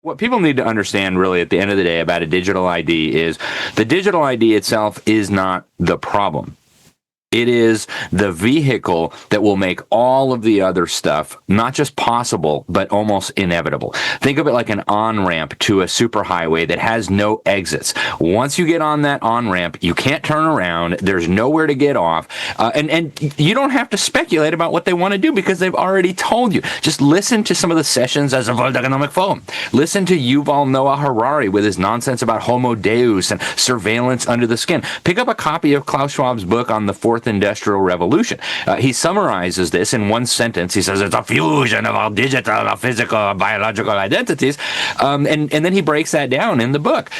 What people need to understand really at the end of the day about a digital ID is the digital ID itself is not the problem. It is the vehicle that will make all of the other stuff not just possible, but almost inevitable. Think of it like an on-ramp to a superhighway that has no exits. Once you get on that on-ramp, you can't turn around. There's nowhere to get off. And you don't have to speculate about what they want to do because they've already told you. Just listen to some of the sessions as a World Economic Forum. Listen to Yuval Noah Harari with his nonsense about Homo Deus and surveillance under the skin. Pick up a copy of Klaus Schwab's book on the Fourth Industrial Revolution. He summarizes this in one sentence. He says it's a fusion of all digital, physical, biological identities, and then he breaks that down in the book.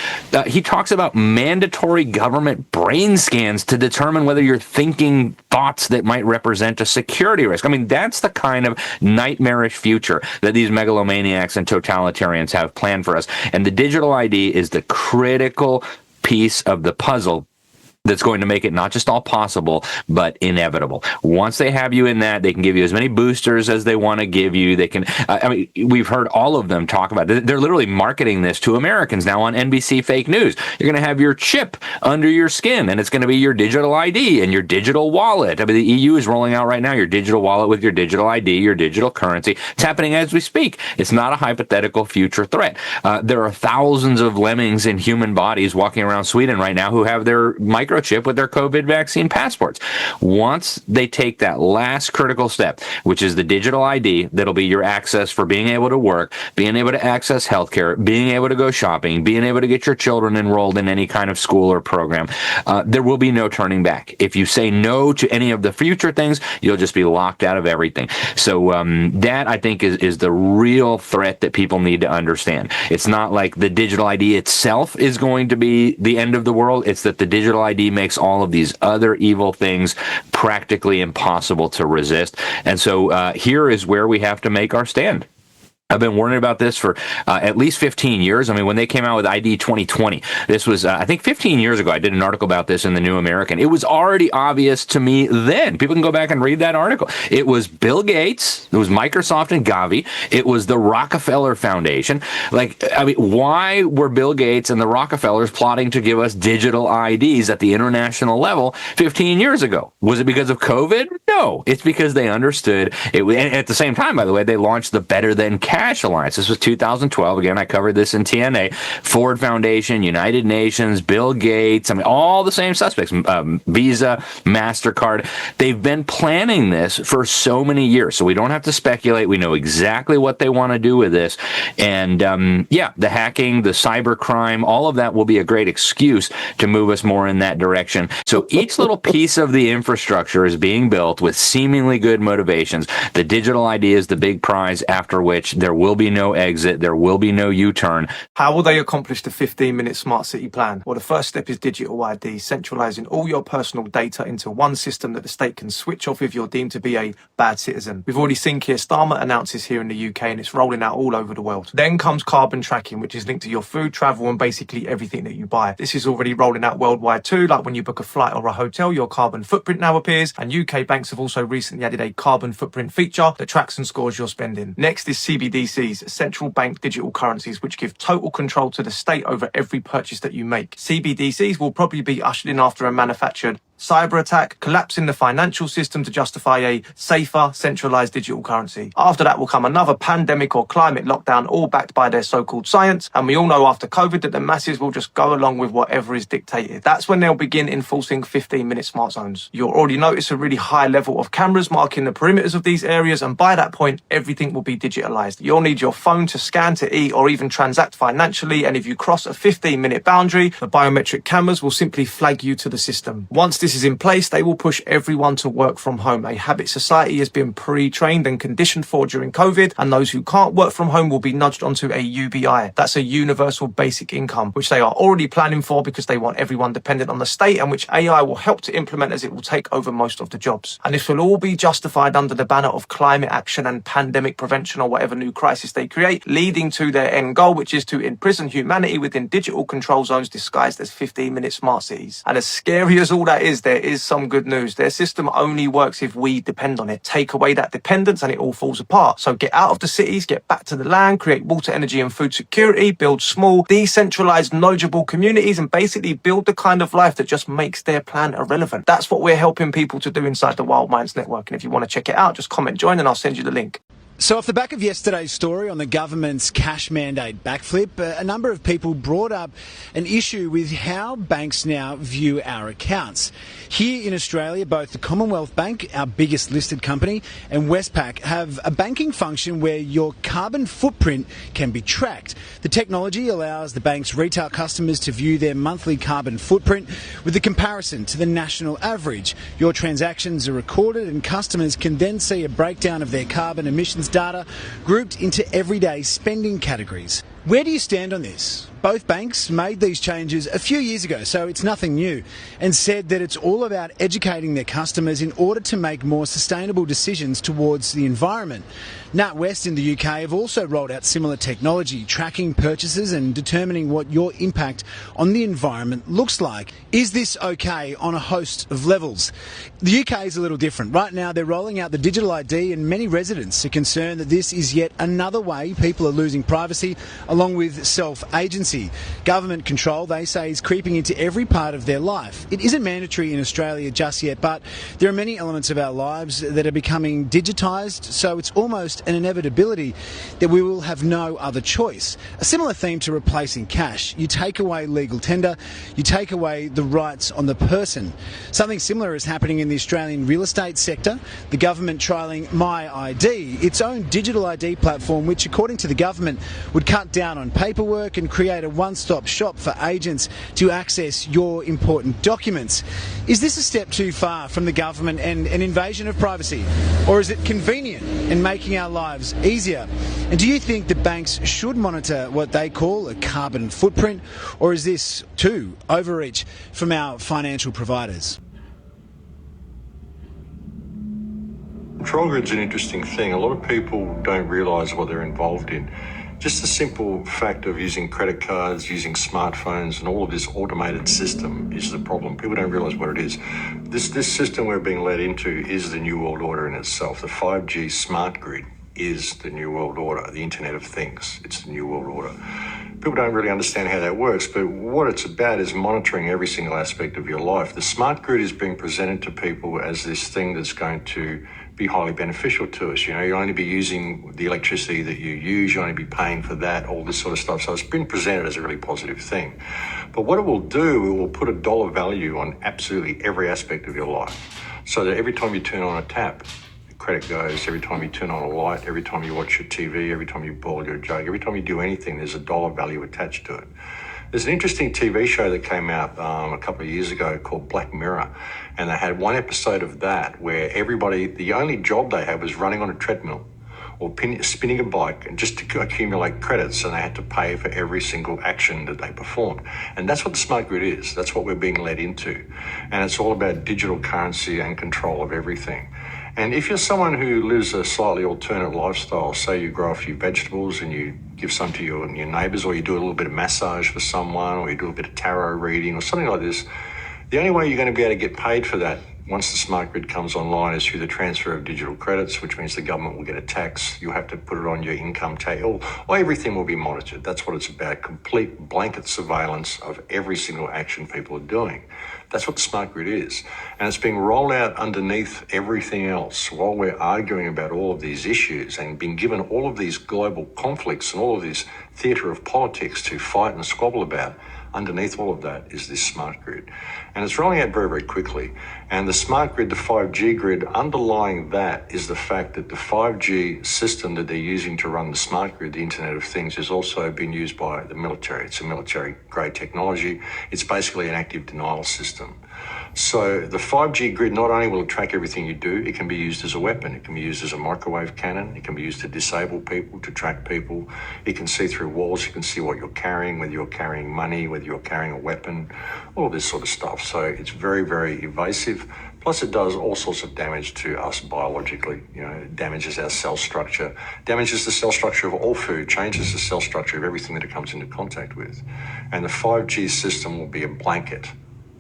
He talks about mandatory government brain scans to determine whether you're thinking thoughts that might represent a security risk. I mean, that's the kind of nightmarish future that these megalomaniacs and totalitarians have planned for us. And the digital ID is the critical piece of the puzzle that's going to make it not just all possible, but inevitable. Once they have you in that, they can give you as many boosters as they want to give you. They can, we've heard all of them talk about it. They're literally marketing this to Americans now on NBC fake news. You're going to have your chip under your skin, and it's going to be your digital ID and your digital wallet. I mean, the EU is rolling out right now your digital wallet with your digital ID, your digital currency. It's happening as we speak. It's not a hypothetical future threat. There are thousands of lemmings in human bodies walking around Sweden right now who have their microchip with their COVID vaccine passports. Once they take that last critical step, which is the digital ID, that'll be your access for being able to work, being able to access healthcare, being able to go shopping, being able to get your children enrolled in any kind of school or program, there will be no turning back. If you say no to any of the future things, you'll just be locked out of everything. So that, I think, is the real threat that people need to understand. It's not like the digital ID itself is going to be the end of the world. It's that the digital ID makes all of these other evil things practically impossible to resist. And so here is where we have to make our stand. I've been warning about this for at least 15 years. I mean, when they came out with ID 2020, this was, I think 15 years ago, I did an article about this in the New American. It was already obvious to me then. People can go back and read that article. It was Bill Gates, it was Microsoft and Gavi, it was the Rockefeller Foundation. Like, I mean, why were Bill Gates and the Rockefellers plotting to give us digital IDs at the international level 15 years ago? Was it because of COVID? No, it's because they understood it. And at the same time, by the way, they launched the Better Than Cash Alliance. This was 2012. Again, I covered this in TNA. Ford Foundation, United Nations, Bill Gates, I mean, all the same suspects, Visa, MasterCard. They've been planning this for so many years, so we don't have to speculate. We know exactly what they want to do with this. And yeah, the hacking, the cyber crime, all of that will be a great excuse to move us more in that direction. So each little piece of the infrastructure is being built with seemingly good motivations. The digital ID is the big prize, after which there will be no exit, there will be no U-turn. How will they accomplish the 15-minute smart city plan? Well, the first step is digital ID, centralizing all your personal data into one system that the state can switch off if you're deemed to be a bad citizen. We've already seen Keir Starmer announce this here in the UK, and it's rolling out all over the world. Then comes carbon tracking, which is linked to your food, travel, and basically everything that you buy. This is already rolling out worldwide too, like when you book a flight or a hotel, your carbon footprint now appears, and UK banks have also recently added a carbon footprint feature that tracks and scores your spending. Next is CBDCs, central bank digital currencies, which give total control to the state over every purchase that you make. CBDCs will probably be ushered in after a manufactured cyber attack, collapsing the financial system to justify a safer, centralized digital currency. After that will come another pandemic or climate lockdown, all backed by their so-called science. And we all know after COVID that the masses will just go along with whatever is dictated. That's when they'll begin enforcing 15-minute smart zones. You'll already notice a really high level of cameras marking the perimeters of these areas, and by that point, everything will be digitalized. You'll need your phone to scan, to eat, or even transact financially, and if you cross a 15-minute boundary, the biometric cameras will simply flag you to the system. Once this is in place, they will push everyone to work from home. A habit society has been pre-trained and conditioned for during COVID, and those who can't work from home will be nudged onto a UBI. That's a universal basic income, which they are already planning for because they want everyone dependent on the state, and which AI will help to implement as it will take over most of the jobs. And this will all be justified under the banner of climate action and pandemic prevention, or whatever new crisis they create, leading to their end goal, which is to imprison humanity within digital control zones disguised as 15-minute smart cities. And as scary as all that is, guys, there is some good news. Their system only works if we depend on it. Take away that dependence and it all falls apart. So get out of the cities, get back to the land, create water, energy and food security, build small, decentralized, knowledgeable communities, and basically build the kind of life that just makes their plan irrelevant. That's what we're helping people to do inside the Wild Minds Network. And if you want to check it out, just comment join and I'll send you the link. So off the back of yesterday's story on the government's cash mandate backflip, a number of people brought up an issue with how banks now view our accounts. Here in Australia, both the Commonwealth Bank, our biggest listed company, and Westpac have a banking function where your carbon footprint can be tracked. The technology allows the bank's retail customers to view their monthly carbon footprint with a comparison to the national average. Your transactions are recorded and customers can then see a breakdown of their carbon emissions data grouped into everyday spending categories. Where do you stand on this? Both banks made these changes a few years ago, so it's nothing new, and said that it's all about educating their customers in order to make more sustainable decisions towards the environment. NatWest in the UK have also rolled out similar technology, tracking purchases and determining what your impact on the environment looks like. Is this okay on a host of levels? The UK is a little different. Right now they're rolling out the digital ID and many residents are concerned that this is yet another way people are losing privacy along with self-agency. Government control, they say, is creeping into every part of their life. It isn't mandatory in Australia just yet, but there are many elements of our lives that are becoming digitised, so it's almost an inevitability that we will have no other choice. A similar theme to replacing cash. You take away legal tender, you take away the rights on the person. Something similar is happening in the Australian real estate sector. The government trialling My ID, its own digital ID platform, which according to the government would cut down on paperwork and create a one-stop shop for agents to access your important documents. Is this a step too far from the government and an invasion of privacy? Or is it convenient in making our lives easier? And do you think that banks should monitor what they call a carbon footprint? Or is this too overreach from our financial providers? Control grid's an interesting thing. A lot of people don't realise what they're involved in. Just the simple fact of using credit cards, using smartphones and all of this automated system is the problem. People don't realise what it is. This system we're being led into is the New World Order in itself. The 5G smart grid is the New World Order, the Internet of Things. It's the New World Order. People don't really understand how that works, but what it's about is monitoring every single aspect of your life. The smart grid is being presented to people as this thing that's going to be highly beneficial to us. You know, you'll only be using the electricity that you use, you'll only be paying for that, all this sort of stuff. So it's been presented as a really positive thing. But what it will do, it will put a dollar value on absolutely every aspect of your life. So that every time you turn on a tap, credit goes, every time you turn on a light, every time you watch your TV, every time you boil your jug, every time you do anything, there's a dollar value attached to it. There's an interesting TV show that came out a couple of years ago called Black Mirror, and they had one episode of that where everybody, the only job they had was running on a treadmill or spinning a bike and just to accumulate credits, and they had to pay for every single action that they performed. And that's what the smart grid is. That's what we're being led into. And it's all about digital currency and control of everything. And if you're someone who lives a slightly alternate lifestyle, say you grow a few vegetables and you give some to your neighbours, or you do a little bit of massage for someone, or you do a bit of tarot reading or something like this, the only way you're going to be able to get paid for that once the smart grid comes online is through the transfer of digital credits, which means the government will get a tax. You have to put it on your income tax, or everything will be monitored. That's what it's about, complete blanket surveillance of every single action people are doing. That's what the smart grid is. And it's being rolled out underneath everything else while we're arguing about all of these issues and being given all of these global conflicts and all of this theatre of politics to fight and squabble about. Underneath all of that is this smart grid. And it's rolling out very, very quickly. And the smart grid, the 5G grid, underlying that is the fact that the 5G system that they're using to run the smart grid, the Internet of Things, is also being used by the military. It's a military-grade technology. It's basically an active denial system. So the 5G grid not only will track everything you do, it can be used as a weapon. It can be used as a microwave cannon. It can be used to disable people, to track people. It can see through walls. You can see what you're carrying, whether you're carrying money, whether you're carrying a weapon, all this sort of stuff. So it's very, very invasive. Plus it does all sorts of damage to us biologically. You know, it damages our cell structure, damages the cell structure of all food, changes the cell structure of everything that it comes into contact with. And the 5G system will be a blanket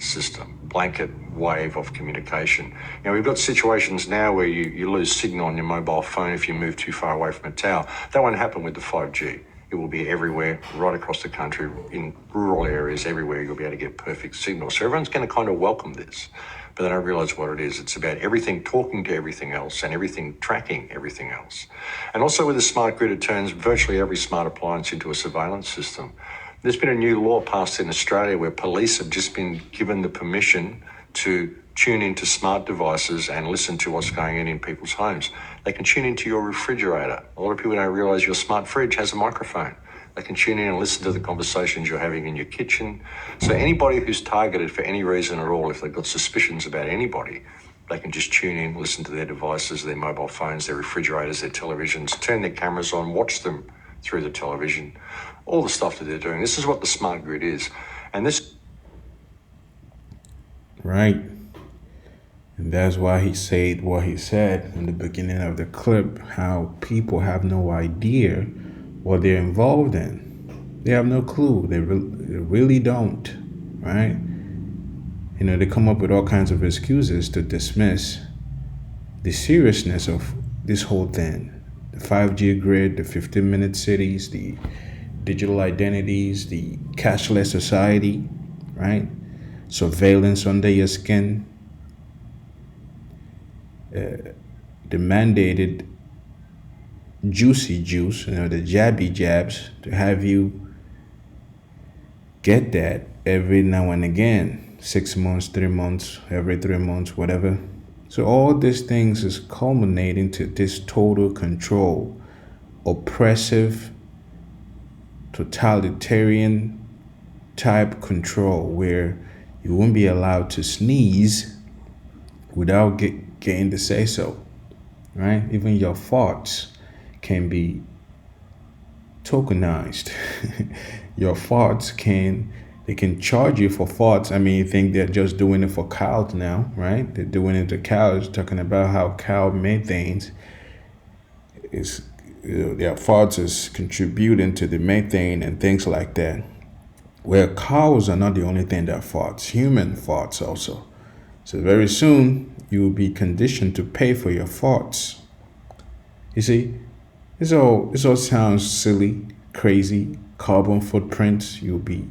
system, blanket wave of communication. We've got situations now where you lose signal on your mobile phone if you move too far away from a tower. That won't happen with the 5G. It will be everywhere, right across the country, in rural areas, everywhere you'll be able to get perfect signal. So everyone's going to kind of welcome this, but they don't realise what it is. It's about everything talking to everything else and everything tracking everything else. And also with the smart grid, it turns virtually every smart appliance into a surveillance system. There's been a new law passed in Australia where police have just been given the permission to tune into smart devices and listen to what's going on in people's homes. They can tune into your refrigerator. A lot of people don't realise your smart fridge has a microphone. They can tune in and listen to the conversations you're having in your kitchen. So anybody who's targeted for any reason at all, if they've got suspicions about anybody, they can just tune in, listen to their devices, their mobile phones, their refrigerators, their televisions, turn their cameras on, watch them through the television, all the stuff that they're doing. This is what the smart grid is. And this... Right. And that's why he said what he said in the beginning of the clip, how people have no idea what they're involved in. They have no clue. They really don't, right? They come up with all kinds of excuses to dismiss the seriousness of this whole thing. The 5G grid, the 15-minute cities, the digital identities, the cashless society, right? Surveillance under your skin, the mandated juicy juice, the jabby jabs, to have you get that every now and again, 6 months, 3 months, every 3 months, whatever. So all these things is culminating to this total control, oppressive, totalitarian type control where you won't be allowed to sneeze without getting to say so, right? Even your thoughts can be tokenized. Your thoughts they can charge you for thoughts. I mean, you think they're just doing it for cows now, right? They're doing it to cows, talking about how cow methane is, their thoughts is contributing to the methane and things like that. Where cows are not the only thing that thoughts, human thoughts also. So very soon you will be conditioned to pay for your thoughts. You see, this all sounds silly, crazy. Carbon footprints, you'll be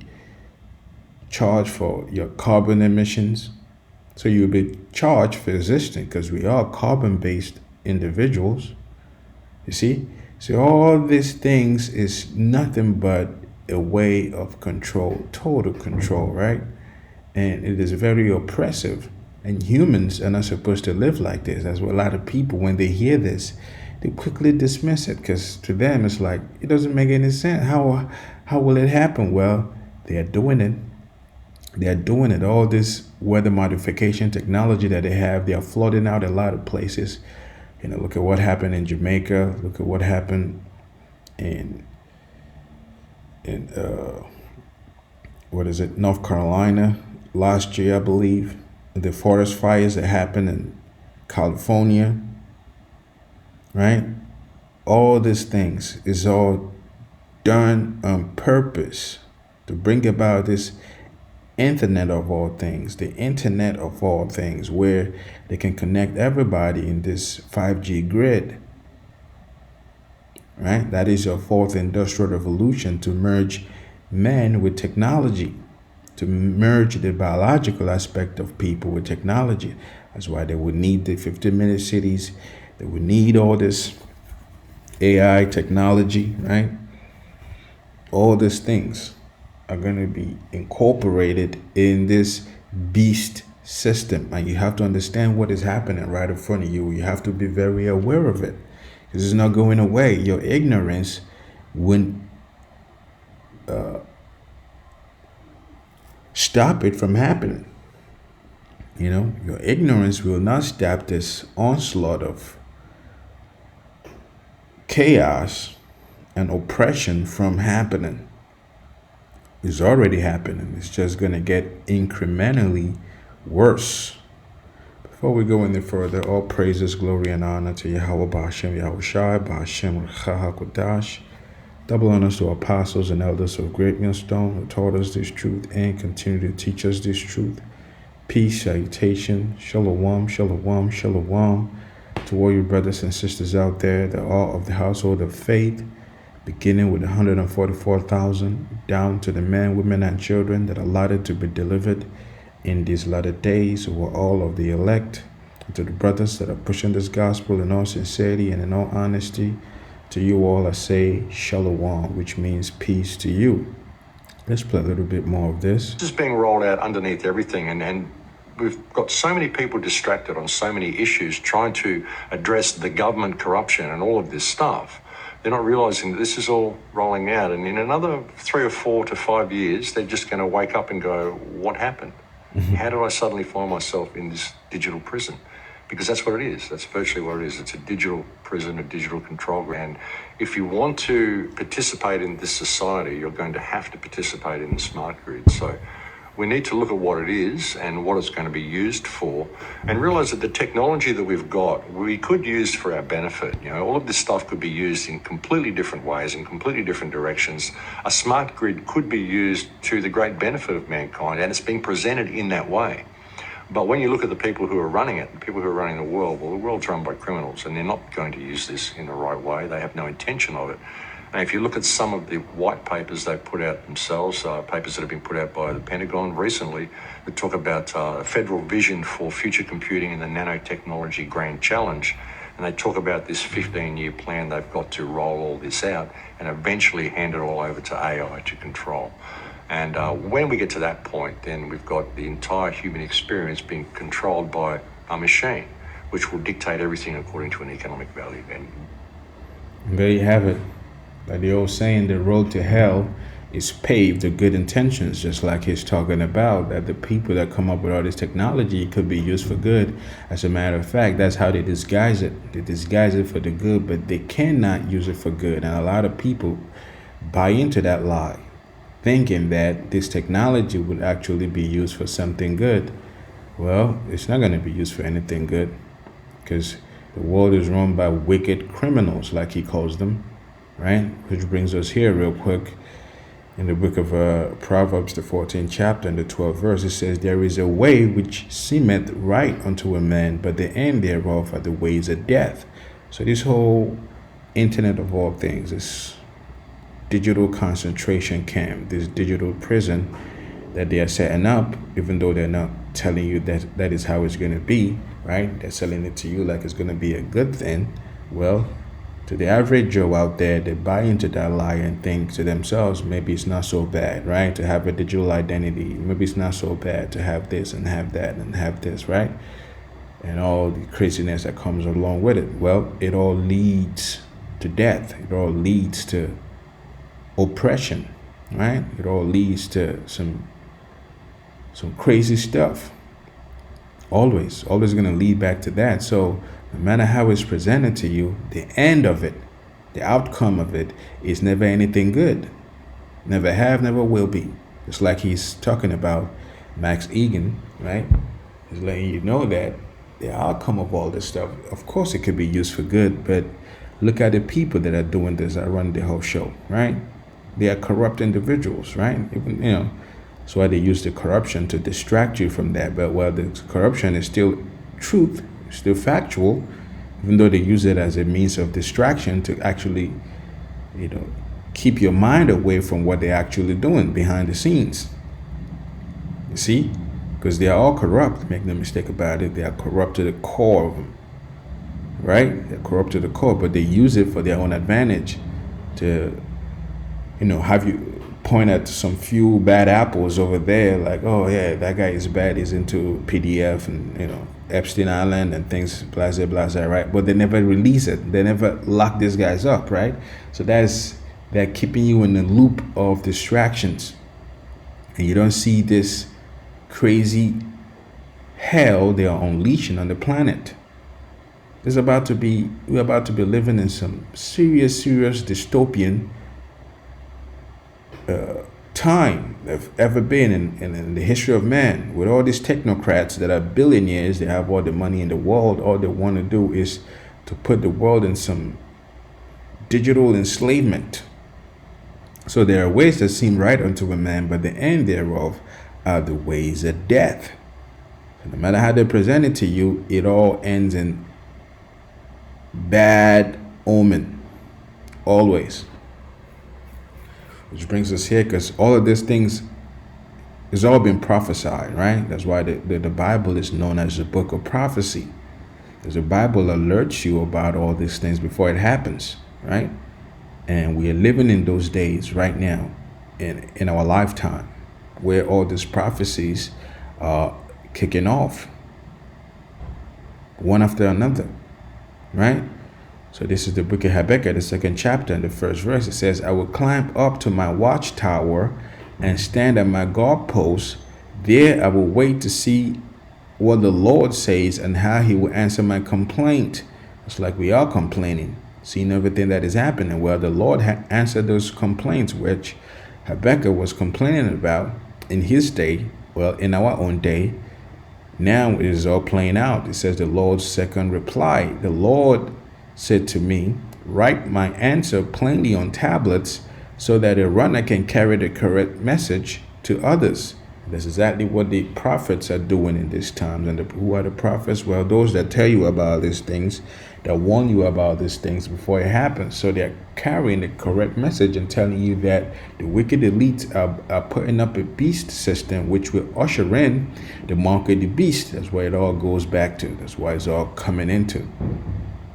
charged for your carbon emissions. So you'll be charged for existing because we are carbon-based individuals. You see? So all these things is nothing but a way of control, total control, right? And it is very oppressive. And humans are not supposed to live like this. That's what a lot of people, when they hear this, they quickly dismiss it because to them it's like, it doesn't make any sense. How will it happen? Well, they are doing it. They are doing it. All this weather modification technology that they have, they are flooding out a lot of places. Look at what happened in Jamaica. Look at what happened in North Carolina last year, I believe. The forest fires that happened in California, right? All these things is all done on purpose to bring about this internet of all things, the internet of all things, where they can connect everybody in this 5G grid, right? That is your fourth industrial revolution, to merge man with technology, to merge the biological aspect of people with technology. That's why they would need the 15-minute cities. They would need all this AI technology, right? All these things are going to be incorporated in this beast system. And you have to understand what is happening right in front of you. You have to be very aware of it because it's not going away. Your ignorance wouldn't stop it from happening. Your ignorance will not stop this onslaught of chaos and oppression from happening. It's already happening. It's just going to get incrementally worse. Before we go any further, all praises, glory, and honor to Yahweh Ba'ashem Yahushai, Ba'ashem Hakodash. Double honors to apostles and elders of Great Millstone who taught us this truth and continue to teach us this truth. Peace, salutation, shalom, shalom, shalom to all your brothers and sisters out there that are of the household of faith, beginning with 144,000 down to the men, women, and children that are allotted to be delivered in these latter days, who are all of the elect, and to the brothers that are pushing this gospel in all sincerity and in all honesty. To you all I say shalom, which means peace to you. Let's play a little bit more of this. This is being rolled out underneath everything, and we've got so many people distracted on so many issues trying to address the government corruption and all of this stuff. They're not realizing that this is all rolling out, and in another 3 or 4 to 5 years, they're just going to wake up and go, what happened? How did I suddenly find myself in this digital prison? Because that's what it is. That's virtually what it is. It's a digital prison, a digital control ground. And if you want to participate in this society, you're going to have to participate in the smart grid. So we need to look at what it is and what it's going to be used for, and realize that the technology that we've got, we could use for our benefit. You know, all of this stuff could be used in completely different ways, in completely different directions. A smart grid could be used to the great benefit of mankind, and it's being presented in that way. But when you look at the people who are running it, the people who are running the world, well, the world's run by criminals, and they're not going to use this in the right way. They have no intention of it. And if you look at some of the white papers they've put out themselves, papers that have been put out by the Pentagon recently, that talk about a federal vision for future computing and the nanotechnology grand challenge, and they talk about this 15-year plan they've got to roll all this out and eventually hand it all over to AI to control. And when we get to that point, then we've got the entire human experience being controlled by a machine, which will dictate everything according to an economic value. And there you have it. Like the old saying, the road to hell is paved with good intentions, just like he's talking about, that the people that come up with all this technology could be used for good. As a matter of fact, that's how they disguise it. They disguise it for the good, but they cannot use it for good. And a lot of people buy into that lie, thinking that this technology would actually be used for something good. Well, it's not going to be used for anything good, because the world is run by wicked criminals, like he calls them, right? Which brings us here real quick in the book of Proverbs, the 14th chapter and the 12th verse. It says, there is a way which seemeth right unto a man, but the end thereof are the ways of death. So this whole internet of all things, this digital concentration camp, this digital prison that they are setting up, even though they're not telling you that that is how it's going to be, right? They're selling it to you like it's going to be a good thing. Well, to the average Joe out there, they buy into that lie and think to themselves, maybe it's not so bad, right? To have a digital identity. Maybe it's not so bad to have this and have that and have this, right? And all the craziness that comes along with it. Well, it all leads to death. It all leads to oppression, right? It all leads to some crazy stuff. Always going to lead back to that. So no matter how it's presented to you, the end of it, the outcome of it is never anything good. Never have, never will be. Just like he's talking about Max Egan, right? He's letting you know that the outcome of all this stuff, of course it could be used for good, but look at the people that are doing this, that run the whole show, right? They are corrupt individuals, right? Even, that's why they use the corruption to distract you from that. But while the corruption is still truth, still factual, even though they use it as a means of distraction to actually, keep your mind away from what they're actually doing behind the scenes. You see? Because they are all corrupt, make no mistake about it. They are corrupt to the core of them, right? They're corrupt to the core, but they use it for their own advantage to, have you point at some few bad apples over there, like, oh yeah, that guy is bad, he's into PDF and, Epstein Island and things, blase, right? But they never release it. They never lock these guys up, right? So they're keeping you in the loop of distractions. And you don't see this crazy hell they are unleashing on the planet. We're about to be living in some serious dystopian time they've ever been in the history of man. With all these technocrats that are billionaires, they have all the money in the world. All they want to do is to put the world in some digital enslavement. So there are ways that seem right unto a man, but the end thereof are the ways of death. No matter how they present it to you, it all ends in bad omen, always. Which brings us here, because all of these things has all been prophesied, right? That's why the Bible is known as the book of prophecy. Because the Bible alerts you about all these things before it happens, right? And we are living in those days right now, in our lifetime, where all these prophecies are kicking off, one after another, right? So this is the book of Habakkuk, the 2nd chapter, and the 1st verse. It says, I will climb up to my watchtower and stand at my guard post. There I will wait to see what the Lord says and how he will answer my complaint. It's like we are complaining, seeing everything that is happening. Well, the Lord answered those complaints, which Habakkuk was complaining about in his day, well, in our own day. Now it is all playing out. It says the Lord's second reply. The Lord said to me, write my answer plainly on tablets so that a runner can carry the correct message to others. That's exactly what the prophets are doing in these times. And who are the prophets? Well, those that tell you about these things, that warn you about these things before it happens. So they're carrying the correct message and telling you that the wicked elites are putting up a beast system, which will usher in the mark of the beast. That's where it all goes back to. That's why it's all coming into.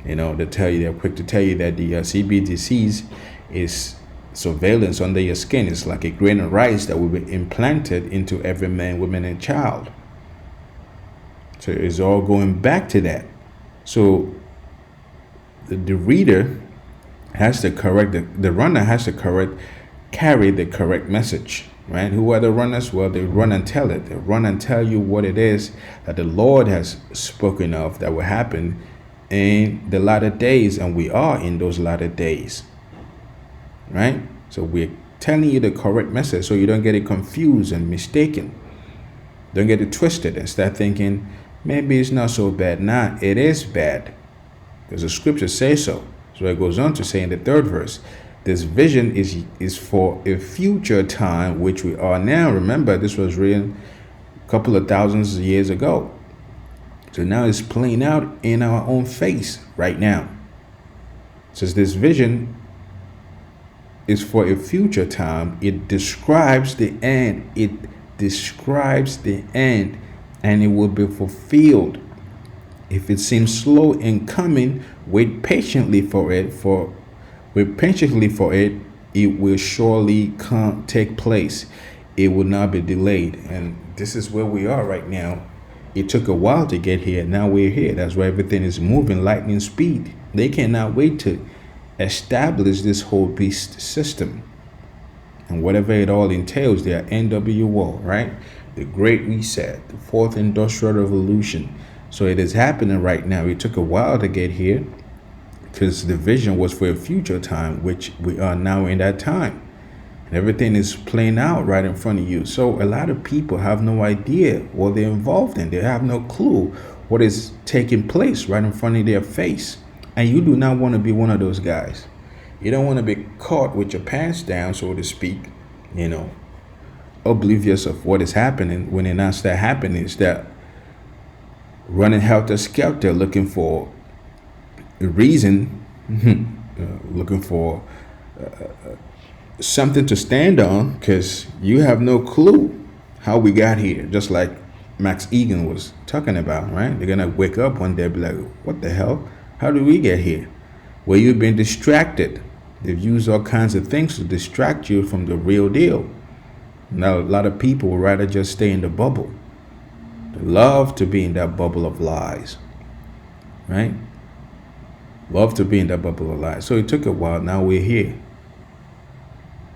You know, they're quick to tell you that the CBDCs is surveillance under your skin. Is like a grain of rice that will be implanted into every man, woman, and child. So it's all going back to that. So the reader has to correct, the runner has to carry the correct message, right? Who are the runners? Well, they run and tell it. They run and tell you what it is that the Lord has spoken of that will happen in the latter days, and we are in those latter days, right? So we're telling you the correct message so you don't get it confused and mistaken. Don't get it twisted and start thinking, maybe it's not so bad. Nah, it is bad, because the scriptures say so. So it goes on to say in the 3rd verse, this vision is for a future time, which we are now. Remember, this was written a couple of thousands of years ago. So now it's playing out in our own face right now. It says this vision is for a future time. It describes the end. It describes the end, and it will be fulfilled. If it seems slow in coming, wait patiently for it. It will surely take place. It will not be delayed. And this is where we are right now. It took a while to get here. Now we're here. That's why everything is moving lightning speed. They cannot wait to establish this whole beast system. And whatever it all entails, their NWO, right? The Great Reset, the 4th Industrial Revolution. So it is happening right now. It took a while to get here because the vision was for a future time, which we are now in that time. And everything is playing out right in front of you. So a lot of people have no idea what they're involved in. They have no clue what is taking place right in front of their face. And you do not want to be one of those guys. You don't want to be caught with your pants down, so to speak, oblivious of what is happening when it not start happening. Is that running helter-skelter, looking for a reason, looking for something to stand on, because you have no clue how we got here. Just like Max Egan was talking about, right? They're gonna wake up one day and be like, what the hell? How did we get here? Well, you've been distracted. They've used all kinds of things to distract you from the real deal. Now, a lot of people would rather just stay in the bubble. They love to be in that bubble of lies, right? Love to be in that bubble of lies. So it took a while. Now we're here.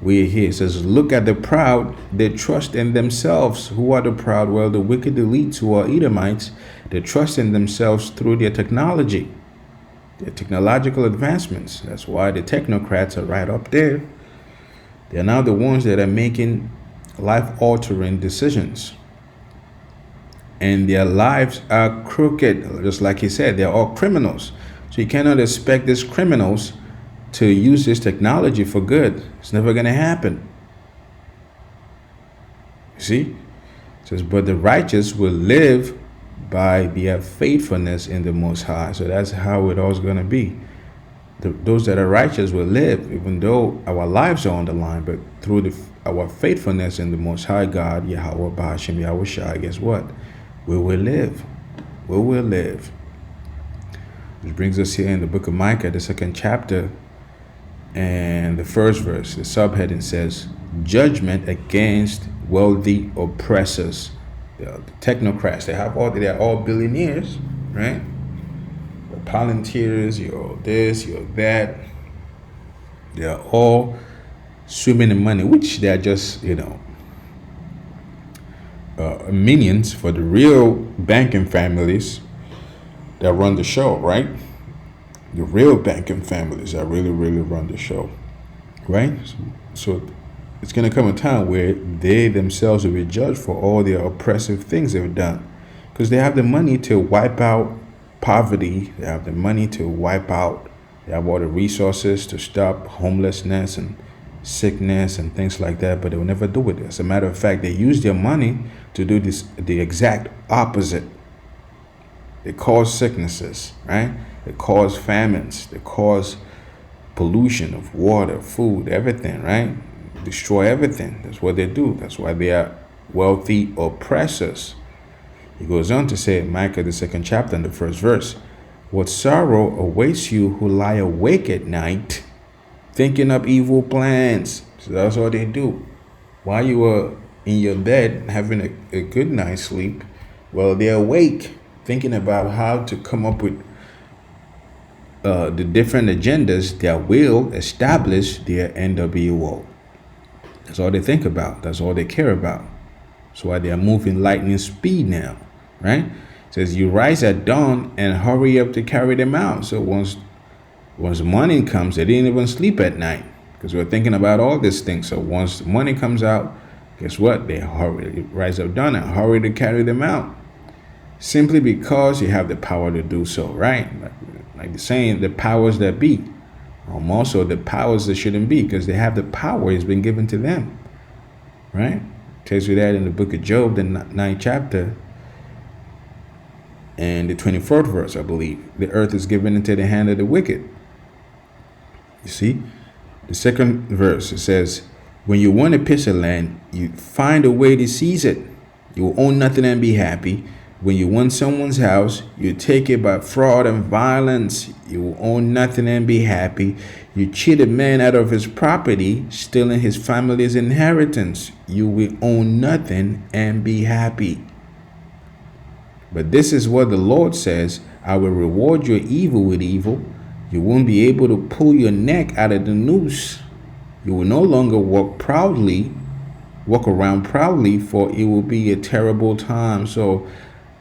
We're here. It says, look at the proud. They trust in themselves. Who are the proud? Well, the wicked elites who are Edomites. They trust in themselves through their technology, their technological advancements. That's why the technocrats are right up there. They're now the ones that are making life-altering decisions. And their lives are crooked. Just like he said, they're all criminals. So you cannot expect these criminals to use this technology for good. It's never going to happen. See? It says, but the righteous will live by their faithfulness in the Most High. So that's how it all's going to be. Those that are righteous will live, even though our lives are on the line, but through our faithfulness in the Most High God, Yahweh, Bahashem, Yahweh Shai, guess what? We will live. We will live. Which brings us here in the book of Micah, the 2nd chapter, and the 1st verse. The subheading says, judgment against wealthy oppressors. The technocrats, they're all billionaires, right? The Palantirs, you're this, you're that. They're all swimming in money, which they're just, minions for the real banking families that run the show, right? The real banking families that really, really run the show, right? So it's going to come a time where they themselves will be judged for all their oppressive things they've done, because they have the money to wipe out poverty. They have the money to wipe out. They have all the resources to stop homelessness and sickness and things like that, but they will never do it. As a matter of fact, they use their money to do the exact opposite. They cause sicknesses, right? They cause famines. They cause pollution of water, food, everything, right? Destroy everything. That's what they do. That's why they are wealthy oppressors. He goes on to say in Micah, the 2nd chapter, and the 1st verse, what sorrow awaits you who lie awake at night, thinking up evil plans. So that's all they do. While you are in your bed having a good night's sleep, well, they're awake, thinking about how to come up with the different agendas that will establish their NWO. That's all they think about. That's all they care about. That's why they are moving lightning speed now, right? It says you rise at dawn and hurry up to carry them out. So once morning comes, they didn't even sleep at night because we're thinking about all these things. So once the morning comes out, guess what? They rise up dawn and hurry to carry them out. Simply because you have the power to do so, right? Like the saying, the powers that be. Also the powers that shouldn't be, because they have the power. It's been given to them, right? It tells you that in the book of Job, the 9th chapter, and the 24th verse, I believe. The earth is given into the hand of the wicked. You see? The 2nd verse, it says, when you want a piece of land, you find a way to seize it. You will own nothing and be happy. When you want someone's house, you take it by fraud and violence. You will own nothing and be happy. You cheat a man out of his property, stealing his family's inheritance. You will own nothing and be happy. But this is what the Lord says, I will reward your evil with evil. You won't be able to pull your neck out of the noose. You will no longer walk around proudly, for it will be a terrible time. So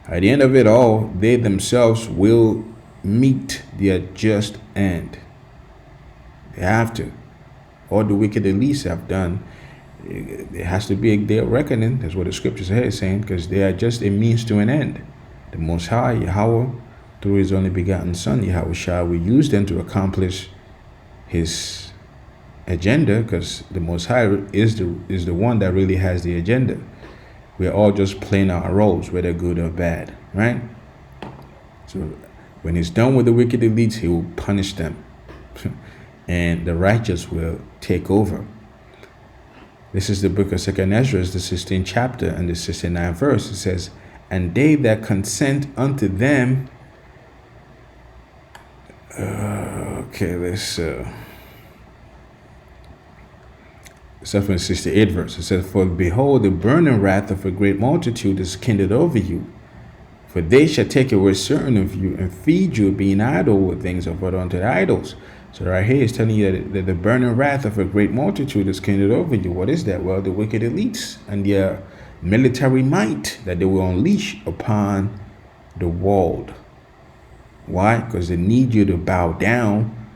at the end of it all, they themselves will meet their just end. They have to. All the wicked elites have done. There has to be a day of reckoning. That's what the scriptures here is saying, because they are just a means to an end. The Most High, Yahweh, through his only begotten Son, Yahweh Shai, will use them to accomplish his agenda, because the Most High is the one that really has the agenda. We're all just playing our roles, whether good or bad, right? So when he's done with the wicked elites, he will punish them. And the righteous will take over. This is the book of 2nd Ezra, the 16th chapter and the 69th verse. It says, and they that consent unto them, Stuff from 68 verse. It says, for behold, the burning wrath of a great multitude is kindled over you. For they shall take away certain of you and feed you, being idle with things offered unto the idols. So right here is telling you that the burning wrath of a great multitude is kindled over you. What is that? Well, the wicked elites and their military might that they will unleash upon the world. Why? Because they need you to bow down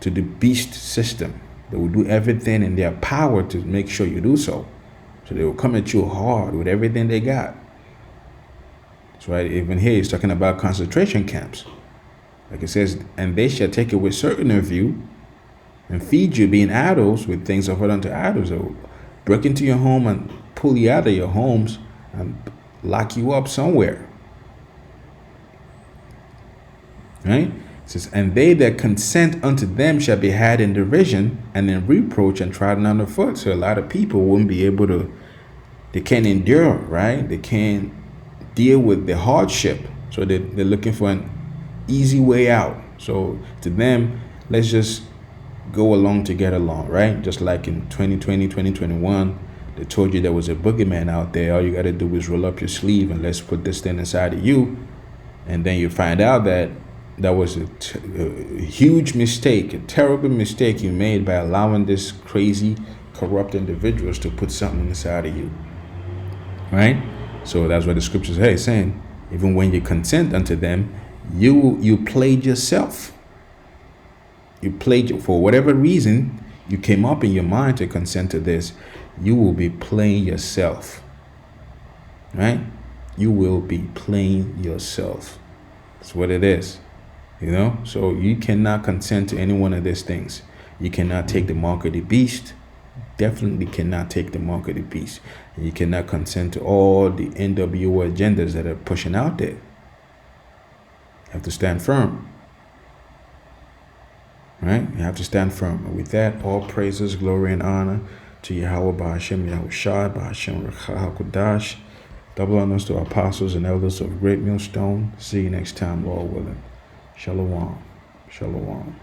to the beast system. They will do everything in their power to make sure you do so. So they will come at you hard with everything they got. That's right. Even here he's talking about concentration camps. Like it says, and they shall take away certain of you and feed you, being idols with things offered unto idols. They will break into your home and pull you out of your homes and lock you up somewhere. Right? It says, and they that consent unto them shall be had in derision and in reproach and trodden underfoot. So a lot of people wouldn't be able to, they can't endure, right? They can't deal with the hardship. So they're looking for an easy way out. So to them, let's just go along to get along, right? Just like in 2020, 2021, they told you there was a boogeyman out there. All you got to do is roll up your sleeve and let's put this thing inside of you. And then you find out that that was a huge mistake, a terrible mistake you made by allowing this crazy, corrupt individuals to put something inside of you, right? So that's what the scriptures say, saying, even when you consent unto them, you played yourself. You played, for whatever reason you came up in your mind to consent to this, you will be playing yourself, right? You will be playing yourself. That's what it is, you know? So you cannot consent to any one of these things. You cannot take the mark of the beast. Definitely cannot take the mark of the beast. And you cannot consent to all the NWO agendas that are pushing out there. You have to stand firm. Right? You have to stand firm. And with that, all praises, glory, and honor to Yahweh Ba'ashem, Yahushai, Ba'ashem, Rechah HaKodash. Double honors to our apostles and elders of Great Millstone. See you next time, Lord willing. Shalom. Shalom.